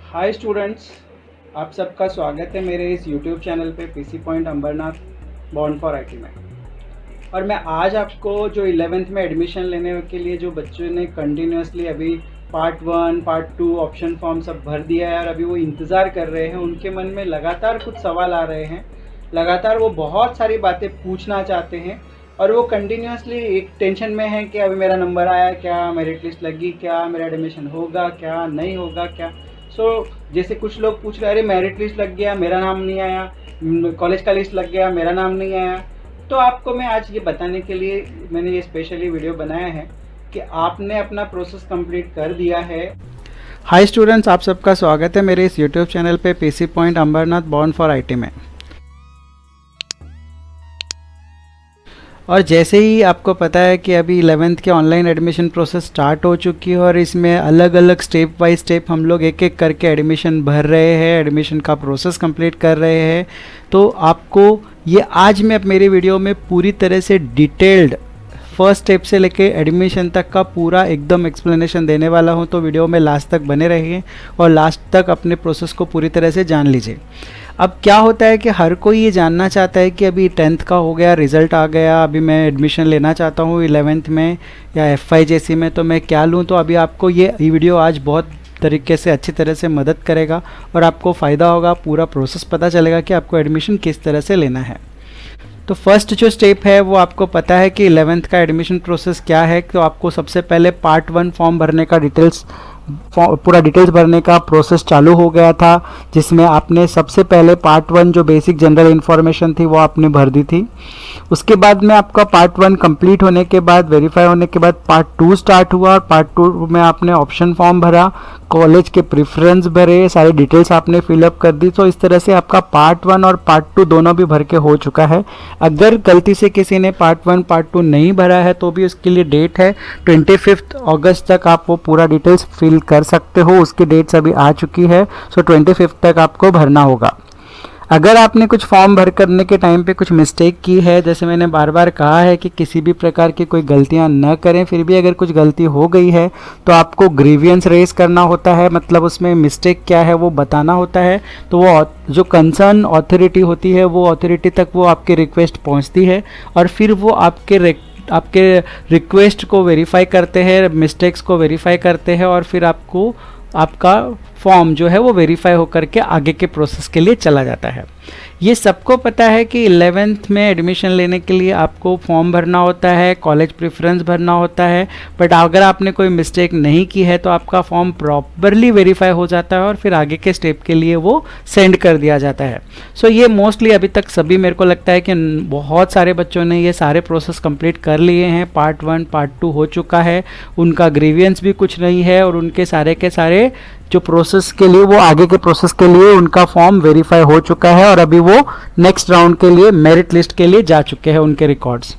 Hi students, आप सबका स्वागत है मेरे इस यूट्यूब चैनल पे PC point Ambernath born for IT में। और मैं आज आपको जो 11th में एडमिशन लेने के लिए जो बच्चों ने कंटिन्यूसली अभी पार्ट 1 पार्ट 2 ऑप्शन फॉर्म सब भर दिया है और अभी वो इंतज़ार कर रहे हैं, उनके मन में लगातार कुछ सवाल आ रहे हैं, लगातार वो बहुत सारी बातें पूछना चाहते हैं और वो कंटिन्यूसली एक टेंशन में है कि अभी मेरा नंबर आया क्या, मेरिट लिस्ट लगी क्या, मेरा एडमिशन होगा क्या, नहीं होगा क्या। जैसे कुछ लोग पूछ रहे, अरे मेरिट लिस्ट लग गया मेरा नाम नहीं आया, कॉलेज का लिस्ट लग गया मेरा नाम नहीं आया। तो आपको मैं आज ये बताने के लिए मैंने ये स्पेशली वीडियो बनाया है कि आपने अपना प्रोसेस कंप्लीट कर दिया है। हाय स्टूडेंट्स, आप सबका स्वागत है मेरे इस यूट्यूब चैनल पे PC point Ambernath born for IT में। और जैसे ही आपको पता है कि अभी 11th के ऑनलाइन एडमिशन प्रोसेस स्टार्ट हो चुकी है और इसमें अलग अलग स्टेप बाय स्टेप हम लोग एक एक करके एडमिशन भर रहे हैं, एडमिशन का प्रोसेस कंप्लीट कर रहे हैं। तो आपको ये आज मैं मेरी वीडियो में पूरी तरह से डिटेल्ड फर्स्ट स्टेप से लेके एडमिशन तक का पूरा एकदम एक्सप्लेनेशन देने वाला हूँ। तो वीडियो में लास्ट तक बने रहिए और लास्ट तक अपने प्रोसेस को पूरी तरह से जान लीजिए। अब क्या होता है कि हर कोई ये जानना चाहता है कि अभी 10th का हो गया, रिज़ल्ट आ गया, अभी मैं एडमिशन लेना चाहता हूँ 11th में या FYJC में, तो मैं क्या लूँ। तो अभी आपको ये वीडियो आज बहुत तरीके से अच्छी तरह से मदद करेगा और आपको फ़ायदा होगा, पूरा प्रोसेस पता चलेगा कि आपको एडमिशन किस तरह से लेना है। तो फर्स्ट जो स्टेप है वो आपको पता है कि 11th का एडमिशन प्रोसेस क्या है। तो आपको सबसे पहले पार्ट 1 फॉर्म भरने का पूरा डिटेल्स भरने का प्रोसेस चालू हो गया था, जिसमें आपने सबसे पहले पार्ट 1 जो बेसिक जनरल इन्फॉर्मेशन थी वो आपने भर दी थी। उसके बाद में आपका पार्ट 1 कंप्लीट होने के बाद, वेरीफाई होने के बाद पार्ट 2 स्टार्ट हुआ और पार्ट 2 में आपने ऑप्शन फॉर्म भरा, कॉलेज के प्रेफरेंस भरे, सारी डिटेल्स आपने फिलअप कर दी। तो इस तरह से आपका पार्ट 1 और पार्ट 2 दोनों भी भर के हो चुका है। अगर गलती से किसी ने पार्ट 1 पार्ट 2 नहीं भरा है तो भी उसके लिए डेट है 25 अगस्त तक आप वो पूरा डिटेल्स फिल कर सकते हो। उसकी डेट्स अभी आ चुकी है, सो 25 तक आपको भरना होगा। अगर आपने कुछ फॉर्म भर करने के टाइम पे कुछ मिस्टेक की है, जैसे मैंने बार बार कहा है कि किसी भी प्रकार की कोई गलतियां न करें, फिर भी अगर कुछ गलती हो गई है तो आपको ग्रीवियंस रेज करना होता है, मतलब उसमें मिस्टेक क्या है वो बताना होता है। तो वो जो कंसर्न अथॉरिटी होती है वो अथॉरिटी तक वो आपकी रिक्वेस्ट पहुंचती है और फिर वो आपके रिक्वेस्ट को वेरीफाई करते हैं, मिस्टेक्स को वेरीफाई करते हैं और फिर आपका फॉर्म जो है वो वेरीफाई होकर के आगे के प्रोसेस के लिए चला जाता है। ये सबको पता है कि 11th में एडमिशन लेने के लिए आपको फॉर्म भरना होता है, कॉलेज प्रेफरेंस भरना होता है, बट अगर आपने कोई मिस्टेक नहीं की है तो आपका फॉर्म प्रॉपरली वेरीफाई हो जाता है और फिर आगे के स्टेप के लिए वो सेंड कर दिया जाता है। सो ये मोस्टली अभी तक सभी, मेरे को लगता है कि बहुत सारे बच्चों ने ये सारे प्रोसेस कंप्लीट कर लिए हैं। पार्ट 1 पार्ट 2 हो चुका है, उनका ग्रीवियंस भी कुछ नहीं है और उनके सारे के सारे जो प्रोसेस के लिए, वो आगे के प्रोसेस के लिए उनका फॉर्म वेरीफाई हो चुका है और अभी वो नेक्स्ट राउंड के लिए, मेरिट लिस्ट के लिए जा चुके हैं उनके रिकॉर्ड्स।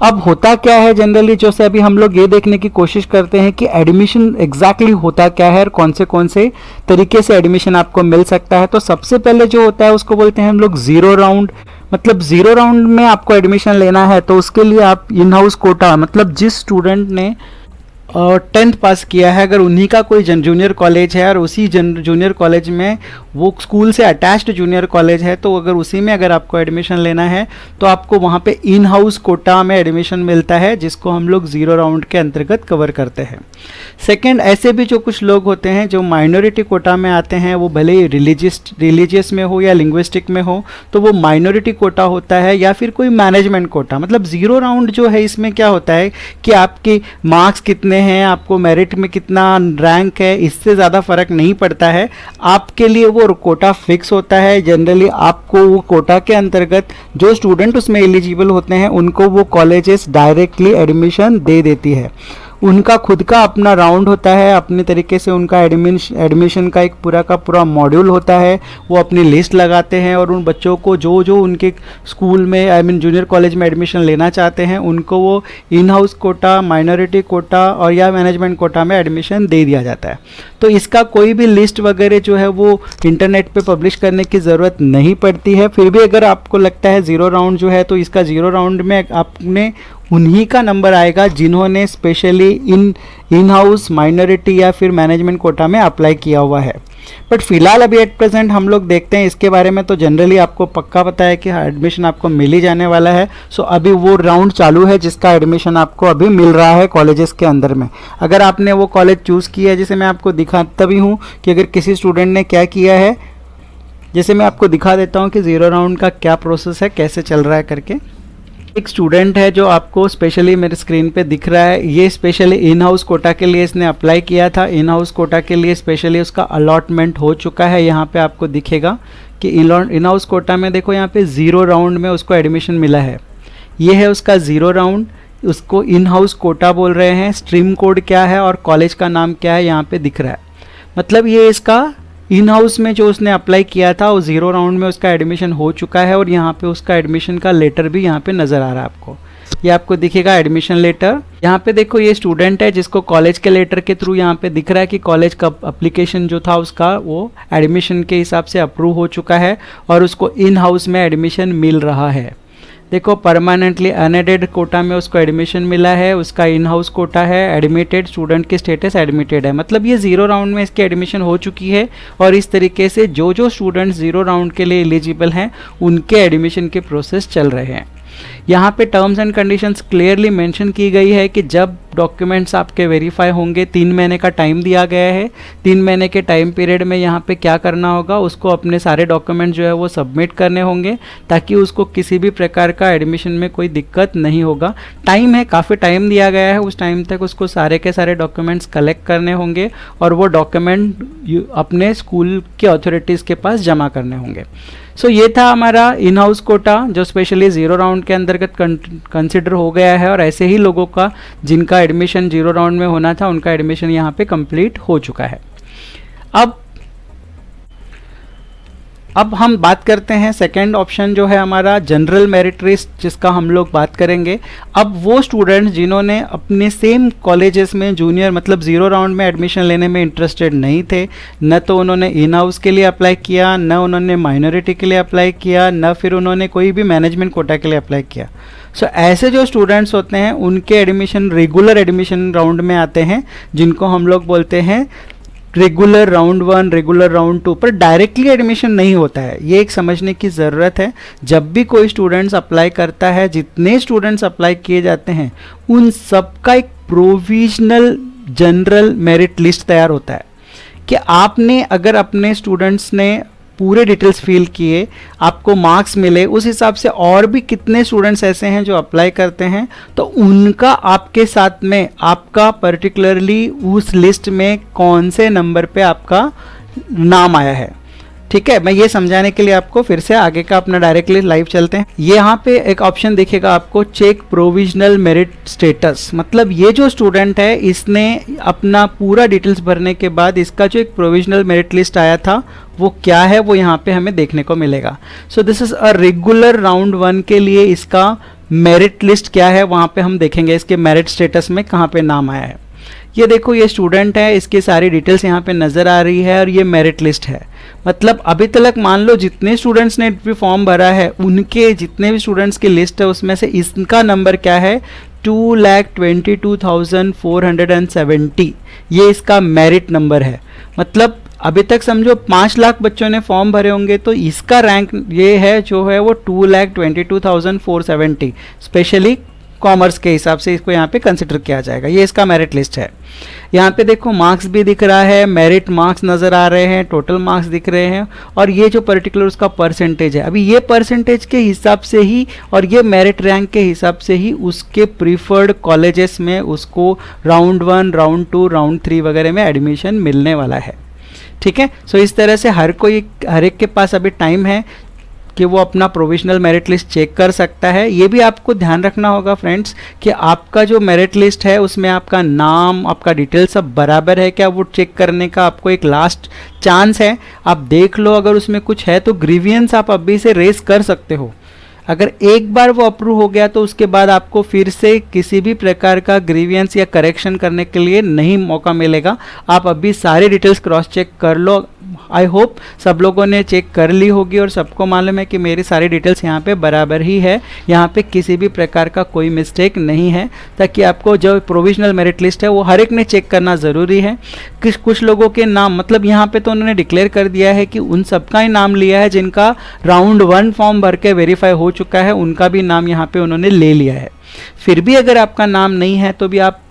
अब होता क्या है जनरली, जो से अभी हम लोग ये देखने की कोशिश करते हैं कि एडमिशन एग्जैक्टली होता क्या है और कौन से तरीके से एडमिशन आपको मिल सकता है। तो सबसे पहले जो होता है उसको बोलते हैं हम लोग जीरो राउंड। मतलब जीरो राउंड में आपको एडमिशन लेना है तो उसके लिए आप इन हाउस कोटा, मतलब जिस स्टूडेंट ने 10th पास किया है, अगर उन्हीं का कोई जूनियर कॉलेज है और उसी जूनियर कॉलेज में वो स्कूल से अटैच्ड जूनियर कॉलेज है, तो अगर उसी में अगर आपको एडमिशन लेना है तो आपको वहाँ पे इन हाउस कोटा में एडमिशन मिलता है, जिसको हम लोग जीरो राउंड के अंतर्गत कवर करते हैं। सेकंड, ऐसे भी जो कुछ लोग होते हैं जो माइनॉरिटी कोटा में आते हैं, वो भले ही रिलीजियस में हो या लिंग्विस्टिक में हो, तो वो माइनॉरिटी कोटा होता है या फिर कोई मैनेजमेंट कोटा। मतलब जीरो राउंड जो है इसमें क्या होता है कि आपके मार्क्स कितने हैं, आपको मेरिट में कितना रैंक है, इससे ज़्यादा फर्क नहीं पड़ता है। आपके लिए वो कोटा फिक्स होता है। जनरली आपको वो कोटा के अंतर्गत जो स्टूडेंट उसमें एलिजिबल होते हैं उनको वो कॉलेजेस डायरेक्टली एडमिशन दे देती है। उनका खुद का अपना राउंड होता है, अपने तरीके से उनका एडमिशन का एक पूरा का पूरा मॉड्यूल होता है। वो अपनी लिस्ट लगाते हैं और उन बच्चों को जो जो उनके स्कूल में जूनियर कॉलेज में एडमिशन लेना चाहते हैं उनको वो in house quota, minority quota और या मैनेजमेंट कोटा में एडमिशन दे दिया जाता है। तो इसका कोई भी लिस्ट वगैरह जो है वो इंटरनेट पे पब्लिश करने की ज़रूरत नहीं पड़ती है। फिर भी अगर आपको लगता है ज़ीरो राउंड जो है, तो इसका ज़ीरो राउंड में आपने उन्हीं का नंबर आएगा जिन्होंने स्पेशली इन हाउस, माइनॉरिटी या फिर मैनेजमेंट कोटा में अप्लाई किया हुआ है। बट फिलहाल अभी एट प्रेजेंट हम लोग देखते हैं इसके बारे में, तो जनरली आपको पक्का पता है कि एडमिशन आपको मिल ही जाने वाला है। सो अभी वो राउंड चालू है जिसका एडमिशन आपको अभी मिल रहा है कॉलेजेस के अंदर में। अगर आपने वो कॉलेज चूज़ किया है, जैसे मैं आपको दिखाता भी हूँ कि अगर किसी स्टूडेंट ने क्या किया है, जैसे मैं आपको दिखा देता हूँ कि ज़ीरो राउंड का क्या प्रोसेस है, कैसे चल रहा है करके। एक स्टूडेंट है जो आपको स्पेशली मेरे स्क्रीन पे दिख रहा है, ये स्पेशली इन हाउस कोटा के लिए इसने अप्लाई किया था। इन हाउस कोटा के लिए स्पेशली उसका अलॉटमेंट हो चुका है। यहाँ पे आपको दिखेगा कि इन हाउस कोटा में देखो यहाँ पे ज़ीरो राउंड में उसको एडमिशन मिला है। ये है उसका ज़ीरो राउंड, उसको इन हाउस कोटा बोल रहे हैं। स्ट्रीम कोड क्या है और कॉलेज का नाम क्या है यहाँ पे दिख रहा है। मतलब ये इसका इन हाउस में जो उसने अप्लाई किया था वो ज़ीरो राउंड में उसका एडमिशन हो चुका है, और यहाँ पे उसका एडमिशन का लेटर भी यहाँ पे नज़र आ रहा है आपको। ये आपको दिखेगा एडमिशन लेटर। यहाँ पे देखो ये स्टूडेंट है जिसको कॉलेज के लेटर के थ्रू यहाँ पे दिख रहा है कि कॉलेज का एप्लीकेशन जो था उसका वो एडमिशन के हिसाब से अप्रूव हो चुका है और उसको इन हाउस में एडमिशन मिल रहा है। देखो परमानेंटली अनएडेड कोटा में उसको एडमिशन मिला है, उसका इन हाउस कोटा है, एडमिटेड स्टूडेंट की स्टेटस एडमिटेड है। मतलब ये ज़ीरो राउंड में इसकी एडमिशन हो चुकी है, और इस तरीके से जो जो स्टूडेंट्स ज़ीरो राउंड के लिए एलिजिबल हैं उनके एडमिशन के प्रोसेस चल रहे हैं। यहाँ पे terms and conditions clearly mention की गई है कि जब डॉक्यूमेंट्स आपके वेरीफाई होंगे, 3 महीने का टाइम दिया गया है। 3 महीने के टाइम पीरियड में यहाँ पे क्या करना होगा, उसको अपने सारे डॉक्यूमेंट जो है वो सबमिट करने होंगे ताकि उसको किसी भी प्रकार का एडमिशन में कोई दिक्कत नहीं होगा। टाइम है, काफ़ी टाइम दिया गया है, उस टाइम तक उसको सारे के सारे डॉक्यूमेंट्स कलेक्ट करने होंगे और वो डॉक्यूमेंट अपने स्कूल के अथॉरिटीज़ के पास जमा करने होंगे। सो ये था हमारा इन हाउस कोटा जो स्पेशली ज़ीरो राउंड के अंतर्गत कंसिडर हो गया है, और ऐसे ही लोगों का जिनका एडमिशन ज़ीरो राउंड में होना था उनका एडमिशन यहाँ पे कंप्लीट हो चुका है। अब हम बात करते हैं सेकेंड ऑप्शन जो है हमारा जनरल मेरिट लिस्ट, जिसका हम लोग बात करेंगे। अब वो स्टूडेंट्स जिन्होंने अपने सेम कॉलेजेस में जूनियर मतलब ज़ीरो राउंड में एडमिशन लेने में इंटरेस्टेड नहीं थे, न तो उन्होंने इन हाउस के लिए अप्लाई किया, न उन्होंने माइनॉरिटी के लिए अप्लाई किया, न फिर उन्होंने कोई भी मैनेजमेंट कोटा के लिए अप्लाई किया। सो ऐसे जो स्टूडेंट्स होते हैं उनके एडमिशन रेगुलर एडमिशन राउंड में आते हैं, जिनको हम लोग बोलते हैं रेगुलर राउंड 1, रेगुलर राउंड 2 पर डायरेक्टली एडमिशन नहीं होता है। ये एक समझने की ज़रूरत है। जब भी कोई स्टूडेंट्स अप्लाई करता है, जितने स्टूडेंट्स अप्लाई किए जाते हैं उन सबका एक प्रोविजनल जनरल मेरिट लिस्ट तैयार होता है कि आपने अगर अपने स्टूडेंट्स ने पूरे डिटेल्स फिल किए, आपको मार्क्स मिले, उस हिसाब से और भी कितने स्टूडेंट्स ऐसे हैं जो अप्लाई करते हैं, तो उनका आपके साथ में आपका पर्टिकुलरली उस लिस्ट में कौन से नंबर पे आपका नाम आया है। ठीक है, मैं ये समझाने के लिए आपको फिर से आगे का अपना डायरेक्टली लाइव चलते हैं। ये यहाँ पे एक ऑप्शन दिखेगा आपको, चेक प्रोविजनल मेरिट स्टेटस। मतलब ये जो स्टूडेंट है इसने अपना पूरा डिटेल्स भरने के बाद इसका जो एक प्रोविजनल मेरिट लिस्ट आया था वो क्या है वो यहाँ पे हमें देखने को मिलेगा। So this is a regular round 1 के लिए इसका मेरिट लिस्ट क्या है वहाँ पे हम देखेंगे इसके मेरिट स्टेटस में कहाँ पे नाम आया है। ये देखो ये स्टूडेंट है, इसकी सारी डिटेल्स यहाँ पे नज़र आ रही है और ये मेरिट लिस्ट है। मतलब अभी तक मान लो जितने स्टूडेंट्स ने भी फॉर्म भरा है उनके जितने भी स्टूडेंट्स की लिस्ट है उसमें से इसका नंबर क्या है 2,22,470। ये इसका मेरिट नंबर है। मतलब अभी तक समझो 5 लाख बच्चों ने फॉर्म भरे होंगे तो इसका रैंक ये है जो है वो 2,22,470 स्पेशली कॉमर्स के हिसाब से इसको यहाँ पे कंसिडर किया जाएगा। ये इसका मेरिट लिस्ट है। यहाँ पे देखो मार्क्स भी दिख रहा है, मेरिट मार्क्स नज़र आ रहे हैं, टोटल मार्क्स दिख रहे हैं, और ये जो पर्टिकुलर उसका परसेंटेज है, अभी ये परसेंटेज के हिसाब से ही और ये मेरिट रैंक के हिसाब से ही उसके प्रीफर्ड कॉलेजेस में उसको राउंड 1, राउंड 2, राउंड 3 वगैरह में एडमिशन मिलने वाला है। ठीक है, सो इस तरह से हर एक के पास अभी टाइम है कि वो अपना प्रोविजनल मेरिट लिस्ट चेक कर सकता है। ये भी आपको ध्यान रखना होगा फ्रेंड्स कि आपका जो मेरिट लिस्ट है उसमें आपका नाम, आपका डिटेल सब बराबर है क्या, वो चेक करने का आपको एक लास्ट चांस है। आप देख लो, अगर उसमें कुछ है तो ग्रीवियंस आप अभी से रेस कर सकते हो। अगर एक बार वो अप्रूव हो गया तो उसके बाद आपको फिर से किसी भी प्रकार का ग्रीवियंस या करेक्शन करने के लिए नहीं मौका मिलेगा। आप अभी सारे डिटेल्स क्रॉस चेक कर लो। आई होप सब लोगों ने चेक कर ली होगी और सबको मालूम है कि मेरी सारी डिटेल्स यहाँ पे बराबर ही है, यहाँ पे किसी भी प्रकार का कोई मिस्टेक नहीं है, ताकि आपको जो प्रोविजनल मेरिट लिस्ट है वो हर एक ने चेक करना ज़रूरी है। कुछ लोगों के नाम मतलब यहाँ पे तो उन्होंने डिक्लेयर कर दिया है कि उन सबका ही नाम लिया है जिनका राउंड 1 फॉर्म भर के वेरीफाई हो चुका है, उनका भी नाम यहाँ पे उन्होंने ले लिया है। फिर भी अगर आपका नाम नहीं है तो भी आप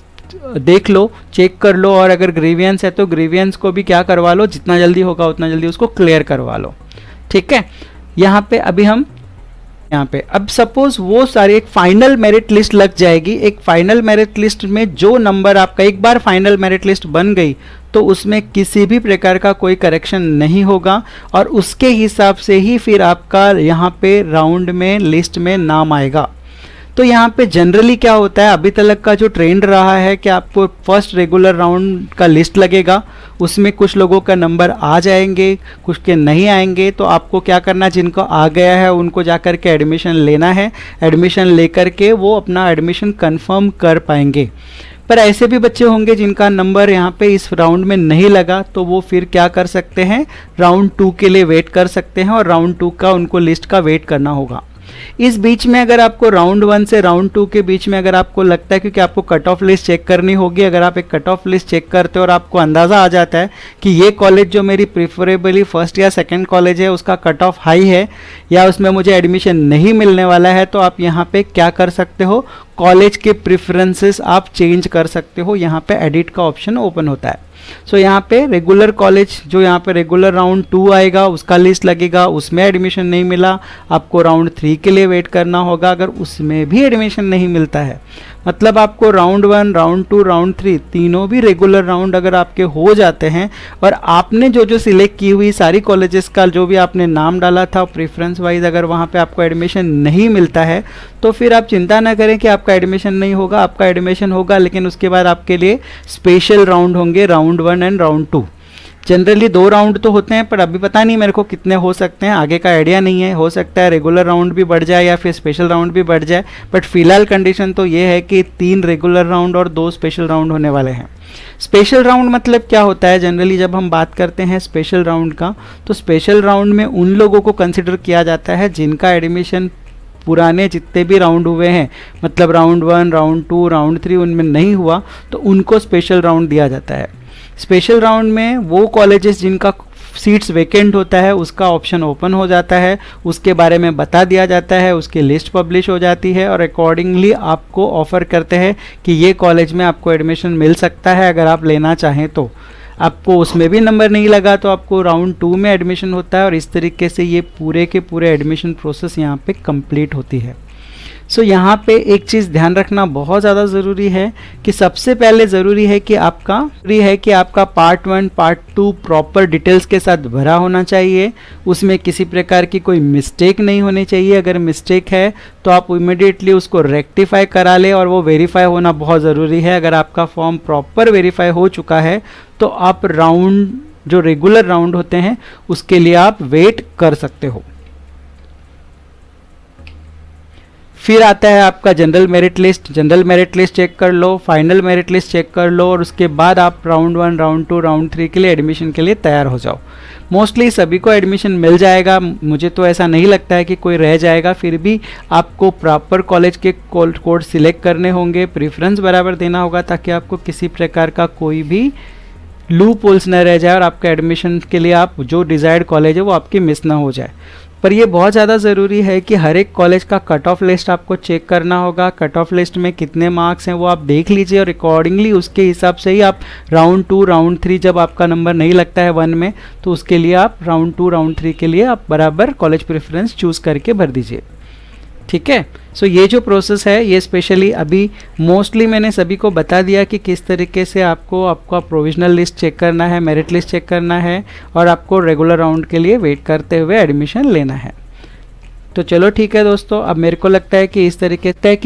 देख लो, चेक कर लो, और अगर ग्रीवियंस है तो ग्रीवियंस को भी क्या करवा लो, जितना जल्दी होगा उतना जल्दी उसको क्लियर करवा लो। ठीक है, यहाँ पे अभी हम यहाँ पे अब सपोज वो सारी एक फाइनल मेरिट लिस्ट लग जाएगी। एक फाइनल मेरिट लिस्ट में जो नंबर आपका एक बार फाइनल मेरिट लिस्ट बन गई तो उसमें किसी भी प्रकार का कोई करेक्शन नहीं होगा और उसके हिसाब से ही फिर आपका यहाँ पे राउंड में लिस्ट में नाम आएगा। तो यहाँ पे जनरली क्या होता है, अभी तक का जो ट्रेंड रहा है कि आपको फर्स्ट रेगुलर राउंड का लिस्ट लगेगा, उसमें कुछ लोगों का नंबर आ जाएंगे, कुछ के नहीं आएंगे। तो आपको क्या करना, जिनको आ गया है उनको जाकर के एडमिशन लेना है। एडमिशन लेकर के वो अपना एडमिशन कंफर्म कर पाएंगे। पर ऐसे भी बच्चे होंगे जिनका नंबर यहाँ पे इस राउंड में नहीं लगा, तो वो फिर क्या कर सकते हैं, राउंड 2 के लिए वेट कर सकते हैं और राउंड 2 का उनको लिस्ट का वेट करना होगा। इस बीच में अगर आपको राउंड 1 से राउंड 2 के बीच में अगर आपको लगता है, क्योंकि आपको कट ऑफ लिस्ट चेक करनी होगी, अगर आप एक कट ऑफ लिस्ट चेक करते हो और आपको अंदाज़ा आ जाता है कि ये कॉलेज जो मेरी प्रिफरेबली फर्स्ट या सेकंड कॉलेज है उसका कट ऑफ हाई है या उसमें मुझे एडमिशन नहीं मिलने वाला है, तो आप यहाँ पे क्या कर सकते हो, कॉलेज के प्रेफरेंसेस आप चेंज कर सकते हो। यहाँ पे एडिट का ऑप्शन ओपन होता है। सो यहाँ पे रेगुलर कॉलेज जो यहाँ पे रेगुलर राउंड 2 आएगा उसका लिस्ट लगेगा, उसमें एडमिशन नहीं मिला, आपको राउंड 3 के लिए वेट करना होगा। अगर उसमें भी एडमिशन नहीं मिलता है, मतलब आपको राउंड 1, राउंड 2, राउंड 3 तीनों भी रेगुलर राउंड अगर आपके हो जाते हैं और आपने जो जो सिलेक्ट की हुई सारी कॉलेजेस का जो भी आपने नाम डाला था प्रेफरेंस वाइज, अगर वहाँ पे आपको एडमिशन नहीं मिलता है तो फिर आप चिंता ना करें कि आपका एडमिशन नहीं होगा, आपका एडमिशन होगा, लेकिन उसके बाद आपके लिए स्पेशल राउंड होंगे, round 1 and round 2। Generally 2 round तो होते हैं, पर अभी पता नहीं मेरे को कितने हो सकते हैं, आगे का आइडिया नहीं है। हो सकता है रेगुलर राउंड भी बढ़ जाए या फिर स्पेशल राउंड भी बढ़ जाए, बट फिलहाल कंडीशन तो ये है कि 3 रेगुलर राउंड और 2 स्पेशल राउंड होने वाले हैं। स्पेशल राउंड मतलब क्या होता है, जनरली जब हम बात करते हैं स्पेशल राउंड का, तो स्पेशल राउंड में उन लोगों को कंसिडर किया जाता है जिनका एडमिशन पुराने जितने भी राउंड हुए हैं, मतलब राउंड 1, राउंड 2, राउंड 3 उनमें नहीं हुआ, तो उनको स्पेशल राउंड दिया जाता है। स्पेशल राउंड में वो कॉलेजेस जिनका सीट्स वैकेंट होता है उसका ऑप्शन ओपन हो जाता है, उसके बारे में बता दिया जाता है, उसकी लिस्ट पब्लिश हो जाती है और अकॉर्डिंगली आपको ऑफ़र करते हैं कि ये कॉलेज में आपको एडमिशन मिल सकता है अगर आप लेना चाहें तो। आपको उसमें भी नंबर नहीं लगा तो आपको राउंड 2 में एडमिशन होता है और इस तरीके से ये पूरे के पूरे एडमिशन प्रोसेस यहाँ पे कंप्लीट होती है। सो यहाँ पे एक चीज़ ध्यान रखना बहुत ज़्यादा ज़रूरी है कि सबसे पहले ज़रूरी है कि आपका पार्ट 1 पार्ट 2 प्रॉपर डिटेल्स के साथ भरा होना चाहिए, उसमें किसी प्रकार की कोई मिस्टेक नहीं होनी चाहिए। अगर मिस्टेक है तो आप इमिडिएटली उसको रेक्टिफाई करा ले और वो वेरीफाई होना बहुत ज़रूरी है। अगर आपका फॉर्म प्रॉपर वेरीफाई हो चुका है तो आप राउंड जो रेगुलर राउंड होते हैं उसके लिए आप वेट कर सकते हो। फिर आता है आपका general merit list. General merit list check कर लो, फाइनल मेरिट लिस्ट चेक कर लो और उसके बाद आप राउंड 1, राउंड 2, राउंड 3 के लिए एडमिशन के लिए तैयार हो जाओ। मोस्टली सभी को एडमिशन मिल जाएगा, मुझे तो ऐसा नहीं लगता है कि कोई रह जाएगा। फिर भी आपको प्रॉपर कॉलेज के कोड सिलेक्ट करने होंगे, प्रेफरेंस बराबर देना होगा ताकि आपको किसी प्रकार का कोई भी लूप होल्स न रह जाए और आपका एडमिशन के लिए आप जो डिज़ायर्ड कॉलेज है वो आपकी मिस ना हो जाए। पर ये बहुत ज़्यादा ज़रूरी है कि हर एक कॉलेज का कट ऑफ लिस्ट आपको चेक करना होगा। कट ऑफ लिस्ट में कितने मार्क्स हैं वो आप देख लीजिए और अकॉर्डिंगली उसके हिसाब से ही आप राउंड 2, राउंड 3 जब आपका नंबर नहीं लगता है 1 में तो उसके लिए आप राउंड 2, राउंड 3 के लिए आप बराबर कॉलेज प्रेफरेंस चूज़ करके भर दीजिए। ठीक है, सो ये जो प्रोसेस है ये स्पेशली अभी मोस्टली मैंने सभी को बता दिया कि किस तरीके से आपको आपका प्रोविजनल लिस्ट चेक करना है, मेरिट लिस्ट चेक करना है और आपको रेगुलर राउंड के लिए वेट करते हुए एडमिशन लेना है। तो चलो ठीक है दोस्तों, अब मेरे को लगता है कि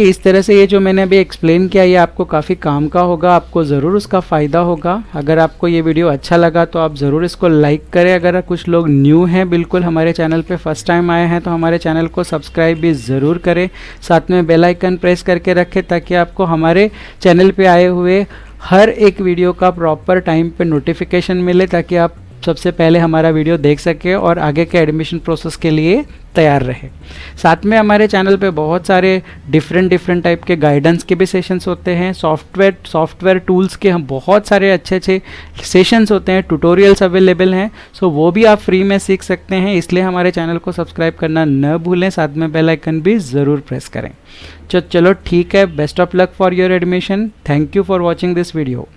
इस तरह से ये जो मैंने अभी एक्सप्लेन किया ये आपको काफ़ी काम का होगा, आपको ज़रूर उसका फ़ायदा होगा। अगर आपको ये वीडियो अच्छा लगा तो आप ज़रूर इसको लाइक करें। अगर कुछ लोग न्यू हैं, बिल्कुल हमारे चैनल पे फर्स्ट टाइम आए हैं, तो हमारे चैनल को सब्सक्राइब भी ज़रूर करें, साथ में बेल आइकन प्रेस करके रखें ताकि आपको हमारे चैनल पे आए हुए हर एक वीडियो का प्रॉपर टाइम पे नोटिफिकेशन मिले, ताकि आप सबसे पहले हमारा वीडियो देख सके और आगे के एडमिशन प्रोसेस के लिए तैयार रहे। साथ में हमारे चैनल पे बहुत सारे डिफरेंट टाइप के गाइडेंस के भी सेशंस होते हैं, सॉफ्टवेयर टूल्स के हम बहुत सारे अच्छे सेशंस होते हैं, ट्यूटोरियल्स अवेलेबल हैं। सो वो भी आप फ्री में सीख सकते हैं, इसलिए हमारे चैनल को सब्सक्राइब करना न भूलें, साथ में बेल आइकन भी ज़रूर प्रेस करें। चलो ठीक है, best of luck for your admission. Thank you for watching this video.